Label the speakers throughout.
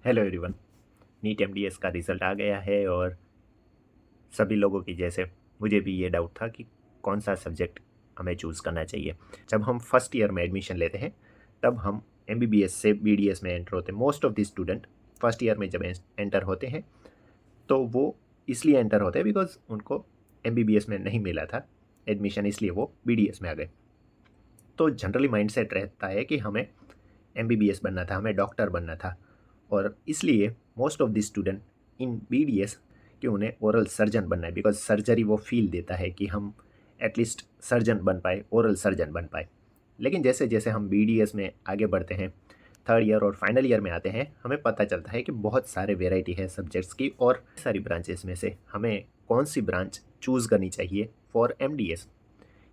Speaker 1: Hello everyone. NEET MDS का result आ गया है और सभी लोगों की जैसे मुझे भी ये डाउट था कि कौन सा सब्जेक्ट हमें चूज़ करना चाहिए। जब हम फर्स्ट ईयर में एडमिशन लेते हैं तब हम एमबीबीएस से बीडीएस में एंटर होते हैं। Most of the student first year में जब एंटर होते हैं तो वो इसलिए एंटर होते हैं बिकॉज उनको एमबीबीएस में नहीं मिला था एडमिशन, इसलिए वो बीडीएस में आ गए। तो जनरली माइंडसेट रहता है कि हमें एमबीबीएस बनना था, हमें डॉक्टर बनना था, और इसलिए most of the student in BDS कि उन्हें ओरल सर्जन बनना है बिकॉज सर्जरी वो फील देता है कि हम एटलीस्ट सर्जन बन पाए, ओरल सर्जन बन पाए। लेकिन जैसे जैसे हम बीडीएस में आगे बढ़ते हैं, थर्ड ईयर और फाइनल ईयर में आते हैं, हमें पता चलता है कि बहुत सारे वेराइटी है सब्जेक्ट्स की और सारी ब्रांचेस में से हमें कौन सी ब्रांच चूज़ करनी चाहिए फॉर एमडीएस,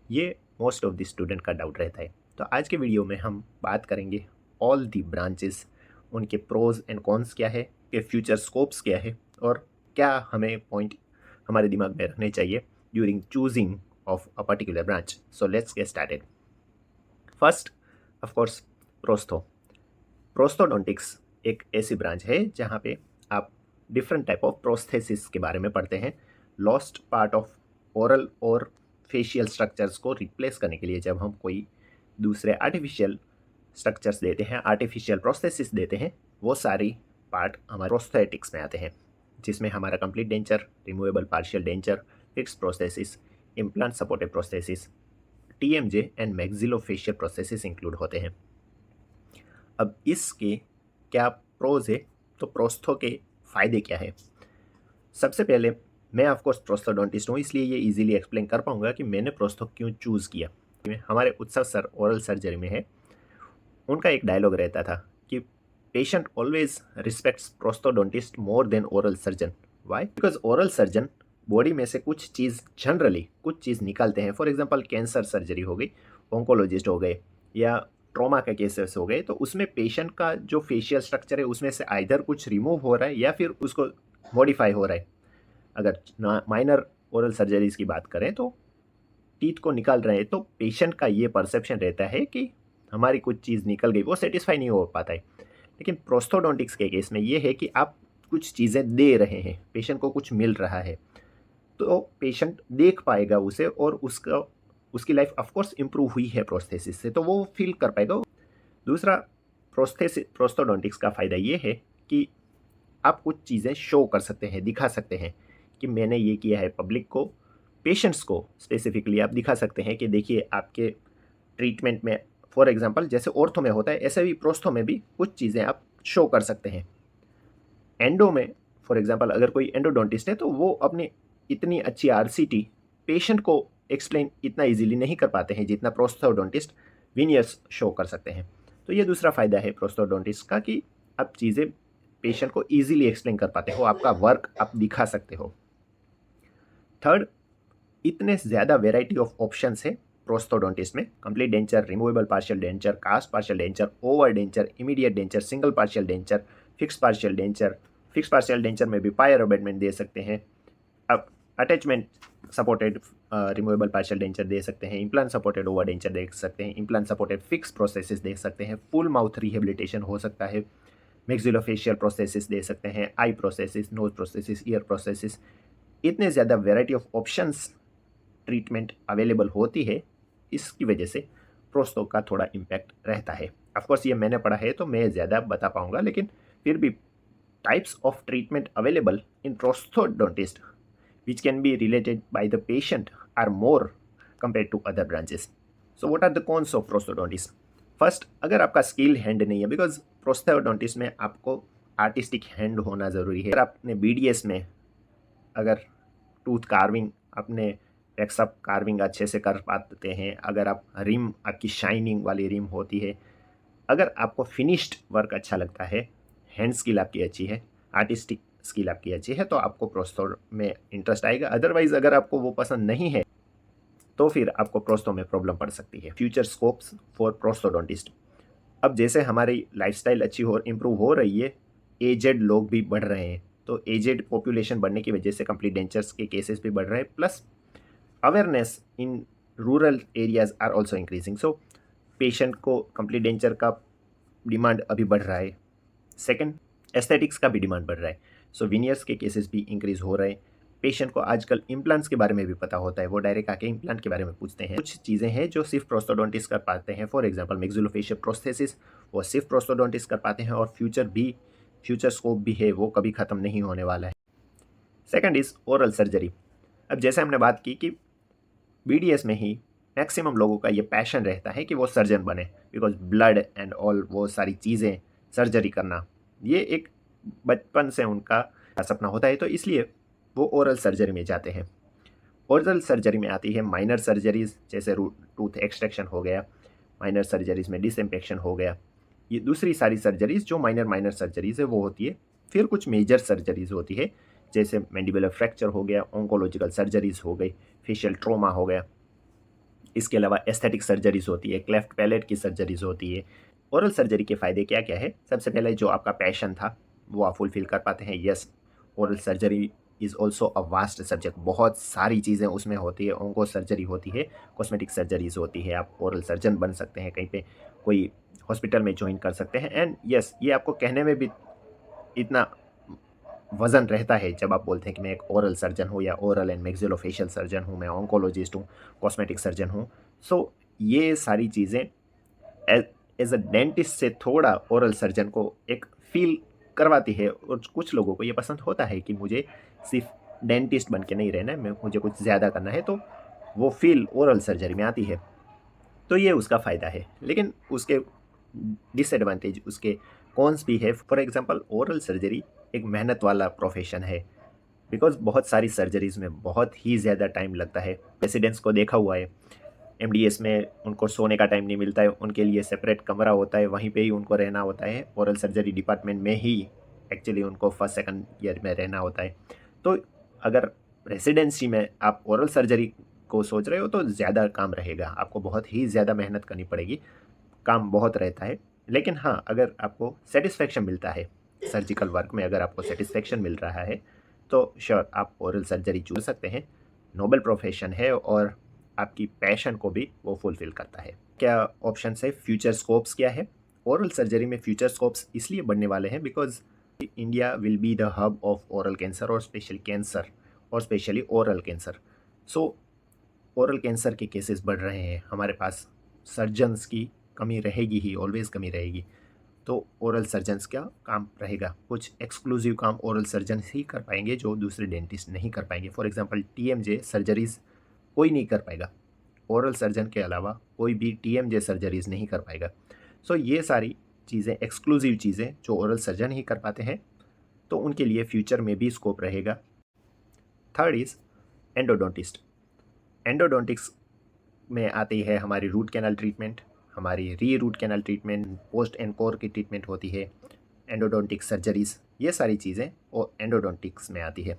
Speaker 1: ये मोस्ट ऑफ द स्टूडेंट का डाउट रहता है। तो आज के वीडियो में हम बात करेंगे ऑल दी ब्रांचेस, उनके प्रोज एंड कॉन्स क्या है, के फ्यूचर स्कोप्स क्या है, और क्या हमें पॉइंट हमारे दिमाग में रखने चाहिए during choosing of a particular branch. So let's get started. First of course prosthodontics एक ऐसी ब्रांच है जहाँ पे आप डिफरेंट टाइप ऑफ प्रोस्थेसिस के बारे में पढ़ते हैं। लॉस्ट पार्ट ऑफ ओरल और फेशियल स्ट्रक्चर्स को रिप्लेस करने के लिए जब हम कोई दूसरे आर्टिफिशियल स्ट्रक्चर्स देते हैं, आर्टिफिशियल प्रोस्थेसिस देते हैं, वो सारी पार्ट हमारे प्रोस्थेटिक्स में आते हैं, जिसमें हमारा complete denture, removable partial denture, fix prosthesis, implant supported prosthesis, TMJ and maxillofacial prosthesis include होते हैं। अब इसके क्या प्रोज है, तो प्रोस्थो के फ़ायदे क्या है। सबसे पहले मैं ऑफकोर्स प्रोस्थोडोंटिस्ट हूँ, इसलिए ये इजीली एक्सप्लेन कर पाऊंगा कि मैंने प्रोस्थो क्यों चूज़ किया। हमारे उत्सव सर ओरल सर्जरी में है, उनका एक डायलॉग रहता था कि patient always respects prosthodontist more than oral surgeon. Why? Because oral surgeon body में से कुछ चीज़ जनरली कुछ चीज़ निकालते हैं। फॉर एग्जांपल कैंसर सर्जरी हो गई, ऑन्कोलॉजिस्ट हो गए, या ट्रॉमा के केसेस हो गए, तो उसमें पेशेंट का जो फेशियल स्ट्रक्चर है उसमें से आइदर कुछ रिमूव हो रहा है या फिर उसको मॉडिफाई हो रहा है। अगर माइनर ओरल सर्जरीज की बात करें तो टीथ को निकाल रहे हैं, तो पेशेंट का ये परसेप्शन रहता है कि हमारी कुछ चीज़ निकल गई, वो सेटिस्फाई नहीं हो पाता है। लेकिन प्रोस्थोडोंटिक्स के केस में ये है कि आप कुछ चीज़ें दे रहे हैं, पेशेंट को कुछ मिल रहा है, तो पेशेंट देख पाएगा उसे और उसका उसकी लाइफ ऑफकोर्स इम्प्रूव हुई है प्रोस्थेसिस से, तो वो फील कर पाएगा। दूसरा प्रोस्थोडोंटिक्स का फ़ायदा ये है कि आप कुछ चीज़ें शो कर सकते हैं, दिखा सकते हैं कि मैंने ये किया है। पब्लिक को, पेशेंट्स को स्पेसिफिकली आप दिखा सकते हैं कि देखिए आपके ट्रीटमेंट में, फॉर एग्जांपल जैसे ऑर्थो में होता है, ऐसे भी प्रोस्थो में भी कुछ चीज़ें आप शो कर सकते हैं। एंडो में फॉर एग्जांपल अगर कोई एंडोडोंटिस्ट है तो वो अपनी इतनी अच्छी आरसीटी पेशेंट को एक्सप्लेन इतना इजीली नहीं कर पाते हैं जितना प्रोस्थोडोंटिस्ट विनियर्स शो कर सकते हैं। तो ये दूसरा फ़ायदा है प्रोस्थोडोंटिस्ट का कि आप चीज़ें पेशेंट को ईजिली एक्सप्लेन कर पाते हो, आपका वर्क आप दिखा सकते हो। थर्ड, इतने ज़्यादा वेराइटी ऑफ ऑप्शंस है प्रोस्थोडोंटिस्ट में। Complete denture, removable partial denture, cast partial denture, over denture, immediate denture, single partial denture, fix partial denture. Fix partial denture में भी पायर अबेटमेंट दे सकते हैं, अब attachment supported removable partial denture दे सकते हैं, इम्प्लांट सपोर्टेड ओवर डेंचर दे सकते हैं, इम्प्लांट सपोर्टेड फिक्स प्रोसेसेस दे सकते हैं, फुल माउथ रिहेबिलिटेशन हो सकता है, मैक्सिलोफेशियल प्रोसेसेस दे सकते हैं, eye prostheses, nose prostheses, ear prostheses. इतने ज़्यादा variety of options treatment available होती है, इसकी वजह से प्रोस्थो का थोड़ा इम्पैक्ट रहता है। ऑफकोर्स ये मैंने पढ़ा है तो मैं ज़्यादा बता पाऊँगा, लेकिन फिर भी types of treatment available in prosthodontist which can be related by the patient are more compared to other branches. So what are the cons of prosthodontist? First, अगर आपका स्किल हैंड नहीं है, बिकॉज प्रोस्थोडोंटिस्ट में आपको आर्टिस्टिक हैंड होना ज़रूरी है। अगर आपने बीडीएस में अगर टूथ कार्विंग, अपने एक्सअप कार्विंग अच्छे से कर पाते हैं, अगर आप रिम, आपकी शाइनिंग वाली रिम होती है, अगर आपको फिनिश्ड वर्क अच्छा लगता है, हैंड स्किल आपकी अच्छी है, आर्टिस्टिक स्किल आपकी अच्छी है, तो आपको प्रोस्थो में इंटरेस्ट आएगा। अदरवाइज अगर आपको वो पसंद नहीं है तो फिर आपको प्रोस्थो में प्रॉब्लम पड़ सकती है। Future scopes for prosthodontist. अब जैसे हमारी लाइफस्टाइल अच्छी हो, इम्प्रूव हो रही है, एजेड लोग भी बढ़ रहे हैं, तो एजेड पॉपुलेशन बढ़ने की वजह से कंप्लीट डेंचर्स के केसेस भी बढ़ रहे हैं, plus awareness in rural areas are also increasing. So patient को कंप्लीट डेंचर का डिमांड अभी बढ़ रहा है। सेकेंड, एस्थेटिक्स का भी डिमांड बढ़ रहा है, सो विनियर्स के केसेस भी इंक्रीज हो रहे हैं। पेशेंट को आजकल इम्प्लांट्स के बारे में भी पता होता है, वो डायरेक्ट आके इम्प्लांट के बारे में पूछते हैं। कुछ चीज़ें हैं जो सिर्फ प्रोस्थोडोंटिस्ट कर पाते हैं, फॉर एग्जांपल मैक्सिलोफेशियल प्रोस्थेसिस, वो सिर्फ प्रोस्थोडोंटिस्ट कर पाते हैं, और फ्यूचर स्कोप भी है, वो कभी ख़त्म नहीं होने वाला है। Second is oral surgery. अब जैसे हमने बात की कि बीडीएस में ही मैक्सिमम लोगों का ये पैशन रहता है कि वो सर्जन बने, बिकॉज ब्लड एंड ऑल वो सारी चीज़ें, सर्जरी करना, ये एक बचपन से उनका सपना होता है, तो इसलिए वो ओरल सर्जरी में जाते हैं। ओरल सर्जरी में आती है माइनर सर्जरीज, जैसे टूथ एक्सट्रैक्शन हो गया, माइनर सर्जरीज में डिसइंफेक्शन हो गया, ये दूसरी सारी सर्जरीज जो माइनर सर्जरीज है वो होती है। फिर कुछ मेजर सर्जरीज होती है, जैसे मैंडिबुलर फ्रैक्चर हो गया, ऑन्कोलॉजिकल सर्जरीज हो गई, फेशियल ट्रॉमा हो गया, इसके अलावा एस्थेटिक सर्जरीज होती है, क्लेफ्ट पैलेट की सर्जरीज होती है। ओरल सर्जरी के फ़ायदे क्या क्या है? सबसे पहले जो आपका पैशन था वो आप फुलफिल कर पाते हैं। Yes, oral surgery is also a vast subject, बहुत सारी चीज़ें उसमें होती है, ऑन्को सर्जरी होती है, कॉस्मेटिक सर्जरीज होती है, आप ओरल सर्जन बन सकते हैं, कहीं पे कोई हॉस्पिटल में ज्वाइन कर सकते हैं। एंड यस, ये आपको कहने में भी इतना वज़न रहता है जब आप बोलते हैं कि मैं एक ओरल सर्जन हूँ, या ओरल एंड मैक्सिलोफेशियल सर्जन हूँ, मैं ऑन्कोलॉजिस्ट हूँ, कॉस्मेटिक सर्जन हूँ। सो ये सारी चीज़ें एज अ डेंटिस्ट से थोड़ा ओरल सर्जन को एक फील करवाती है, और कुछ लोगों को ये पसंद होता है कि मुझे सिर्फ डेंटिस्ट बन के नहीं रहना है, मुझे कुछ ज़्यादा करना है, तो वो फील ओरल सर्जरी में आती है। तो ये उसका फ़ायदा है, लेकिन उसके डिसएडवांटेज, उसके कॉन्स भी है। फॉर एग्जांपल, ओरल सर्जरी एक मेहनत वाला प्रोफेशन है, बिकॉज बहुत सारी सर्जरीज में बहुत ही ज़्यादा टाइम लगता है। रेसिडेंट्स को देखा हुआ है, एमडीएस में उनको सोने का टाइम नहीं मिलता है, उनके लिए सेपरेट कमरा होता है, वहीं पे ही उनको रहना होता है, ओरल सर्जरी डिपार्टमेंट में ही एक्चुअली उनको फर्स्ट सेकंड ईयर में रहना होता है। तो अगर रेसिडेंसी में आप ओरल सर्जरी को सोच रहे हो तो ज़्यादा काम रहेगा, आपको बहुत ही ज़्यादा मेहनत करनी पड़ेगी, काम बहुत रहता है। लेकिन हाँ, अगर आपको सेटिस्फेक्शन मिलता है सर्जिकल वर्क में, अगर आपको सेटिस्फेक्शन मिल रहा है, तो श्योर आप ओरल सर्जरी चुन सकते हैं। नोबल प्रोफेशन है, और आपकी पैशन को भी वो फुलफिल करता है। क्या ऑप्शन है? फ्यूचर स्कोप्स क्या है? ओरल सर्जरी में फ्यूचर स्कोप्स इसलिए बढ़ने वाले हैं because India will be the hub of oral cancer, और स्पेशली कैंसर, और स्पेशली ओरल कैंसर। सो ओरल कैंसर के केसेस बढ़ रहे हैं, हमारे पास सर्जन्स की कमी रहेगी ही, ऑलवेज कमी रहेगी। तो ओरल सर्जन्स का काम रहेगा, कुछ एक्सक्लूसिव काम ओरल सर्जन्स ही कर पाएंगे जो दूसरे डेंटिस्ट नहीं कर पाएंगे। फॉर एग्जांपल, टीएमजे सर्जरीज कोई नहीं कर पाएगा, ओरल सर्जन के अलावा कोई भी टीएमजे सर्जरीज नहीं कर पाएगा। सो ये सारी चीज़ें, एक्सक्लूसिव चीज़ें जो ओरल सर्जन ही कर पाते हैं, तो उनके लिए फ्यूचर में भी स्कोप रहेगा। Third is endodontist. एंडोडोंटिक्स में आती है हमारी रूट कैनल ट्रीटमेंट, हमारी re root canal treatment, post and core की ट्रीटमेंट होती है, एंडोडोंटिक सर्जरीज, ये सारी चीज़ें और एंडोडोंटिक्स में आती है।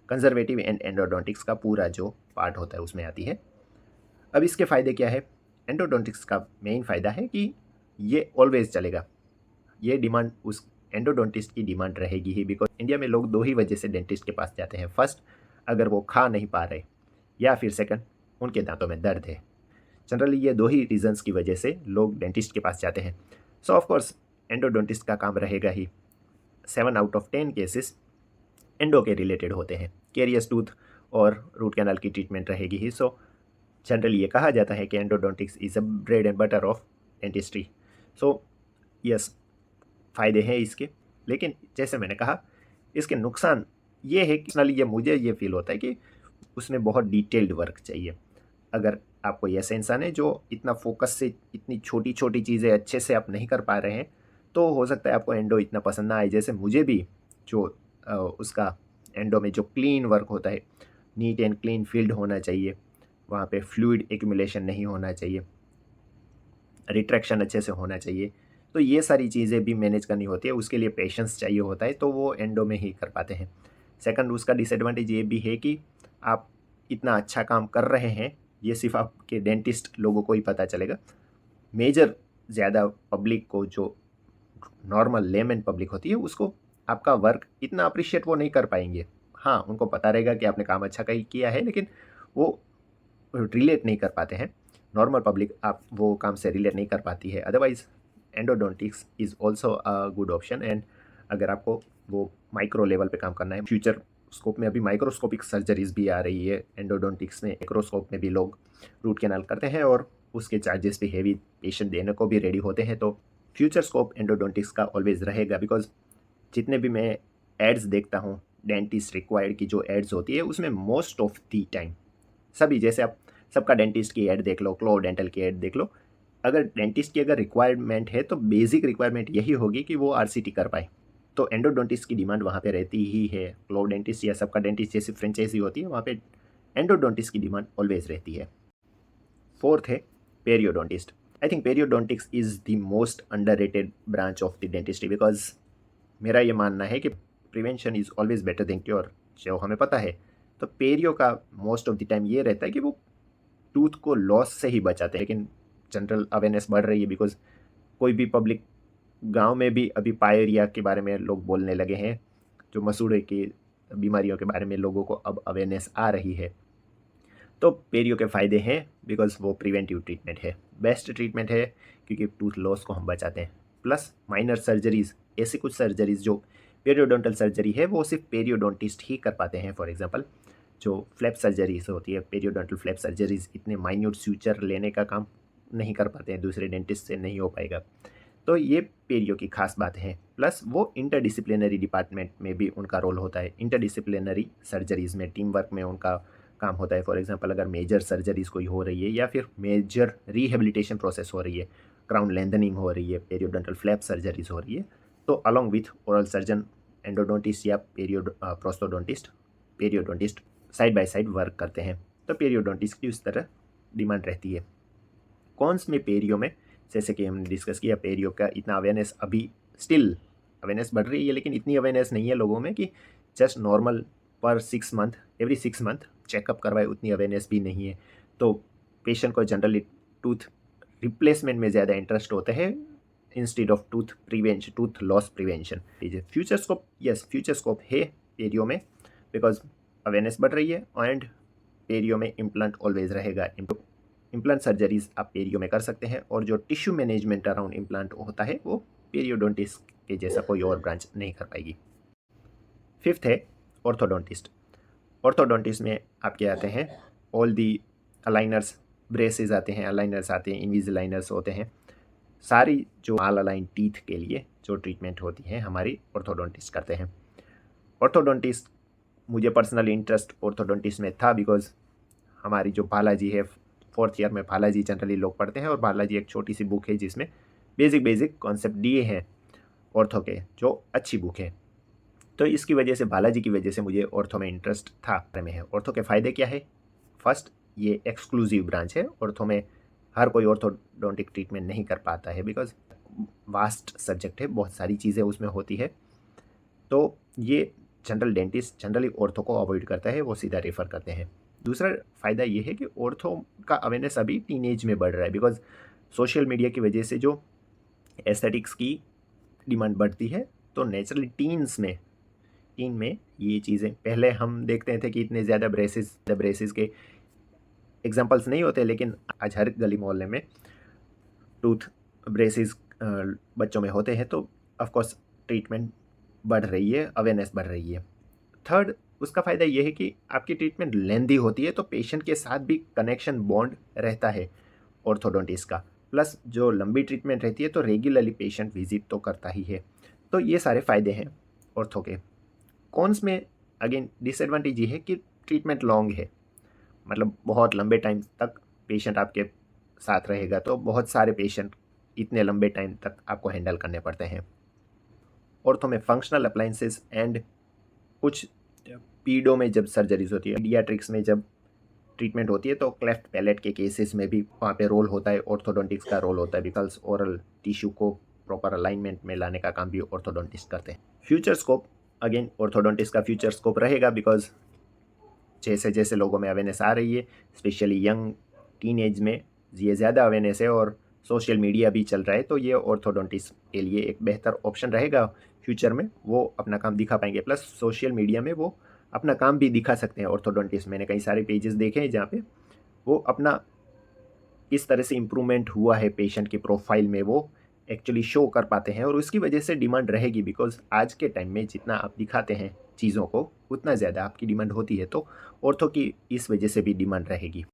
Speaker 1: कंजर्वेटिव एंड एंडोडोंटिक्स का पूरा जो पार्ट होता है उसमें आती है। अब इसके फ़ायदे क्या है? एंडोडोंटिक्स का मेन फ़ायदा है कि ये ऑलवेज चलेगा, ये डिमांड उस एंडोडोंटिस्ट की डिमांड रहेगी ही, बिकॉज इंडिया में लोग दो ही वजह से डेंटिस्ट के पास जाते हैं। फर्स्ट, अगर वो खा नहीं पा रहे, या फिर सेकंड, उनके दांतों में दर्द है। जनरली ये दो ही रीजंस की वजह से लोग डेंटिस्ट के पास जाते हैं। सो ऑफ कोर्स एंडोडोंटिस्ट का काम रहेगा ही। 7 आउट ऑफ 10 केसेस एंडो के रिलेटेड होते हैं, कैरियस टूथ और रूट कैनल की ट्रीटमेंट रहेगी ही। सो जनरली ये कहा जाता है कि endodontics is a bread and butter of dentistry. So yes, फ़ायदे हैं इसके, लेकिन जैसे मैंने कहा, इसके नुकसान ये है कि पर्सनली ये मुझे ये फील होता है कि उसमें बहुत डिटेल्ड वर्क चाहिए। अगर आप कोई ऐसा इंसान है जो इतना फोकस से इतनी छोटी छोटी चीज़ें अच्छे से आप नहीं कर पा रहे हैं, तो हो सकता है आपको एंडो इतना पसंद ना आए। जैसे मुझे भी जो उसका एंडो में जो क्लीन वर्क होता है, नीट एंड क्लीन फील्ड होना चाहिए, वहाँ पे फ्लूइड एक्यूमुलेशन नहीं होना चाहिए, रिट्रैक्शन अच्छे से होना चाहिए, तो ये सारी चीज़ें भी मैनेज करनी होती है, उसके लिए पेशेंस चाहिए होता है, तो वो एंडो में ही कर पाते हैं। सेकंड, उसका डिसएडवांटेज ये भी है कि आप इतना अच्छा काम कर रहे हैं, ये सिर्फ आपके डेंटिस्ट लोगों को ही पता चलेगा। मेजर ज़्यादा पब्लिक को, जो नॉर्मल लेमन पब्लिक होती है, उसको आपका वर्क इतना अप्रिशिएट वो नहीं कर पाएंगे। हाँ, उनको पता रहेगा कि आपने काम अच्छा किया है, लेकिन वो रिलेट नहीं कर पाते हैं। नॉर्मल पब्लिक आप वो काम से रिलेट नहीं कर पाती है। Otherwise endodontics is also a good option, and अगर आपको वो माइक्रो लेवल पे काम करना है। फ्यूचर स्कोप में अभी माइक्रोस्कोपिक सर्जरीज भी आ रही है, एंडोडोंटिक्स में माइक्रोस्कोप में भी लोग रूट कैनाल करते हैं और उसके चार्जेस भी हेवी पेशेंट देने को भी रेडी होते हैं। तो फ्यूचर स्कोप एंडोडोंटिक्स का ऑलवेज रहेगा, बिकॉज जितने भी मैं एड्स देखता हूँ डेंटिस्ट रिक्वायर्ड की जो एड्स होती है उसमें मोस्ट ऑफ दी टाइम सभी, जैसे आप सबका डेंटिस्ट की ऐड देख लो, क्लो डेंटल की ऐड देख लो, अगर डेंटिस्ट की अगर रिक्वायरमेंट है तो बेसिक रिक्वायरमेंट यही होगी कि वो आरसीटी कर पाए। तो एंडोडोंटिस्ट की डिमांड वहाँ पे रहती ही है। क्लो डेंटिस्ट या सबका डेंटिस्ट जैसी फ्रेंचाइजी होती है, वहाँ पे एंडोडोंटिस्ट की डिमांड ऑलवेज रहती है। फोर्थ है periodontist. I think periodontics is the most underrated branch of the dentistry, because मेरा ये मानना है कि prevention is always better than cure, जो हमें पता है। तो पेरियो का मोस्ट ऑफ द टाइम ये रहता है कि वो टूथ को लॉस से ही बचाते हैं, लेकिन जनरल अवेयरनेस बढ़ रही है, बिकॉज कोई भी पब्लिक गांव में भी अभी पायरिया के बारे में लोग बोलने लगे हैं, जो मसूड़े की बीमारियों के बारे में लोगों को अब अवेयरनेस आ रही है। तो पेरियो के फ़ायदे हैं बिकॉज वो प्रिवेंटिव ट्रीटमेंट है, बेस्ट ट्रीटमेंट है, क्योंकि टूथ लॉस को हम बचाते हैं। प्लस माइनर सर्जरीज, ऐसी कुछ सर्जरीज जो पेरियोडोंटल सर्जरी है वो सिर्फ पेरियोडोंटिस्ट ही कर पाते हैं। फॉर एग्जांपल जो फ्लैप सर्जरीज होती है, पेरियोडोंटल फ्लैप सर्जरीज, इतने माइन्यूट सूचर लेने का काम नहीं कर पाते हैं, दूसरे डेंटिस्ट से नहीं हो पाएगा। तो ये पेरियो की खास बात है। प्लस वो इंटरडिसिप्लिनरी डिपार्टमेंट में भी उनका रोल होता है, इंटरडिसिप्लिनरी सर्जरीज में टीम वर्क में उनका काम होता है। फॉर एग्जांपल अगर मेजर सर्जरीज कोई हो रही है या फिर मेजर रिहेबिलिटेशन प्रोसेस हो रही है, क्राउन लेंथनिंग हो रही है, पेरियोडोंटल फ्लैप सर्जरीज हो रही है, तो along with oral surgeon, endodontist या prosthodontist, periodontist side by side work करते हैं। तो पेरियोडोंटिस्ट की उस तरह डिमांड रहती है। कॉन्स में पेरियो में, जैसे कि हमने डिस्कस किया, पेरियो का इतना अवेयरनेस अभी स्टिल अवेयरनेस बढ़ रही है, लेकिन इतनी अवेयरनेस नहीं है लोगों में कि जस्ट नॉर्मल पर 6 मंथ, एवरी 6 मंथ चेकअप करवाए, उतनी अवेयरनेस भी नहीं है। तो पेशेंट को जनरली टूथ रिप्लेसमेंट में ज़्यादा इंटरेस्ट होता है instead of tooth prevention, tooth loss prevention. Future scope, yes future scope है पेरियो में, बिकॉज अवेयरनेस बढ़ रही है एंड पेरियो में इम्प्लांट ऑलवेज रहेगा। इम्प्लांट सर्जरीज आप पेरियो में कर सकते हैं, और जो टिश्यू मैनेजमेंट अराउंड इम्प्लांट होता है वो पेरियोडोंटिस्ट के जैसा कोई और ब्रांच नहीं कर पाएगी। फिफ्थ है ऑर्थोडोंटिस्ट। ऑर्थोडोंटिस्ट में आपके आते हैं ऑल दी अलाइनर्स, ब्रेसेस आते हैं, अलाइनर्स आते हैं, इनविजिलाइनर्स होते हैं, सारी जो आल अलाइन टीथ के लिए जो ट्रीटमेंट होती है हमारी ऑर्थोडोंटिस्ट करते हैं। ऑर्थोडोंटिस्ट, मुझे पर्सनल इंटरेस्ट ऑर्थोडोंटिस्ट में था बिकॉज हमारी जो बालाजी है, 4th ईयर में बालाजी जनरली लोग पढ़ते हैं, और बालाजी एक छोटी सी बुक है जिसमें बेसिक कॉन्सेप्ट दिए हैं ऑर्थो के, जो अच्छी बुक है। तो इसकी वजह से, बालाजी की वजह से मुझे ऑर्थो में इंटरेस्ट था। में है ऑर्थो के फ़ायदे क्या है? फर्स्ट, ये एक्सक्लूसिव ब्रांच है। ऑर्थो में हर कोई ऑर्थोडोंटिक ट्रीटमेंट नहीं कर पाता है, बिकॉज वास्ट सब्जेक्ट है, बहुत सारी चीज़ें उसमें होती है। तो ये जनरल डेंटिस्ट जनरली ऑर्थो को अवॉइड करता है, वो सीधा रेफ़र करते हैं। दूसरा फ़ायदा ये है कि ऑर्थो का अवेयरनेस अभी टीनेज में बढ़ रहा है, बिकॉज सोशल मीडिया की वजह से जो एस्थेटिक्स की डिमांड बढ़ती है, तो नेचुरली टीन में ये चीज़ें, पहले हम देखते थे कि इतने ज़्यादा ब्रेसेस के एग्जांपल्स नहीं होते, लेकिन आज हर गली मोहल्ले में टूथ ब्रेसेस बच्चों में होते हैं। तो ऑफकोर्स ट्रीटमेंट बढ़ रही है, अवेयरनेस बढ़ रही है। थर्ड, उसका फ़ायदा ये है कि आपकी ट्रीटमेंट लेंदी होती है, तो पेशेंट के साथ भी कनेक्शन बॉन्ड रहता है ऑर्थोडोंटिस्ट का। प्लस जो लंबी ट्रीटमेंट रहती है तो रेगुलरली पेशेंट विजिट तो करता ही है। तो ये सारे फ़ायदे हैं ऑर्थो के। कॉन्स में अगेन डिसएडवांटेज ये है कि ट्रीटमेंट लॉन्ग है, मतलब बहुत लंबे टाइम तक पेशेंट आपके साथ रहेगा, तो बहुत सारे पेशेंट इतने लंबे टाइम तक आपको हैंडल करने पड़ते हैं। ऑर्थो में फंक्शनल अप्लाइंसेस एंड कुछ पीडो में जब सर्जरीज होती है, पीडियाट्रिक्स में जब ट्रीटमेंट होती है, तो क्लेफ्ट पैलेट के केसेस में भी वहाँ पे रोल होता है, ऑर्थोडोंटिक्स का रोल होता है, बिकॉज ओरल टिश्यू को प्रॉपर अलाइनमेंट में लाने का काम भी ऑर्थोडोंटिस्ट करते हैं। फ्यूचर स्कोप, अगेन ऑर्थोडोंटिस्ट का फ्यूचर स्कोप रहेगा, बिकॉज जैसे जैसे लोगों में अवेयरनेस आ रही है, स्पेशली यंग टीनेज में ये ज़्यादा अवेयरनेस है, और सोशल मीडिया भी चल रहा है, तो ये ऑर्थोडोंटिस्ट के लिए एक बेहतर ऑप्शन रहेगा फ्यूचर में। वो अपना काम दिखा पाएंगे, प्लस सोशल मीडिया में वो अपना काम भी दिखा सकते हैं ऑर्थोडोंटिस्ट। मैंने कई सारे पेजेस देखे हैं जहाँ पे वो अपना किस तरह से इम्प्रूवमेंट हुआ है पेशेंट की प्रोफाइल में, वो एक्चुअली शो कर पाते हैं, और उसकी वजह से डिमांड रहेगी, बिकॉज़ आज के टाइम में जितना आप दिखाते हैं चीज़ों को, उतना ज़्यादा आपकी डिमांड होती है, तो ऑर्थो की इस वजह से भी डिमांड रहेगी।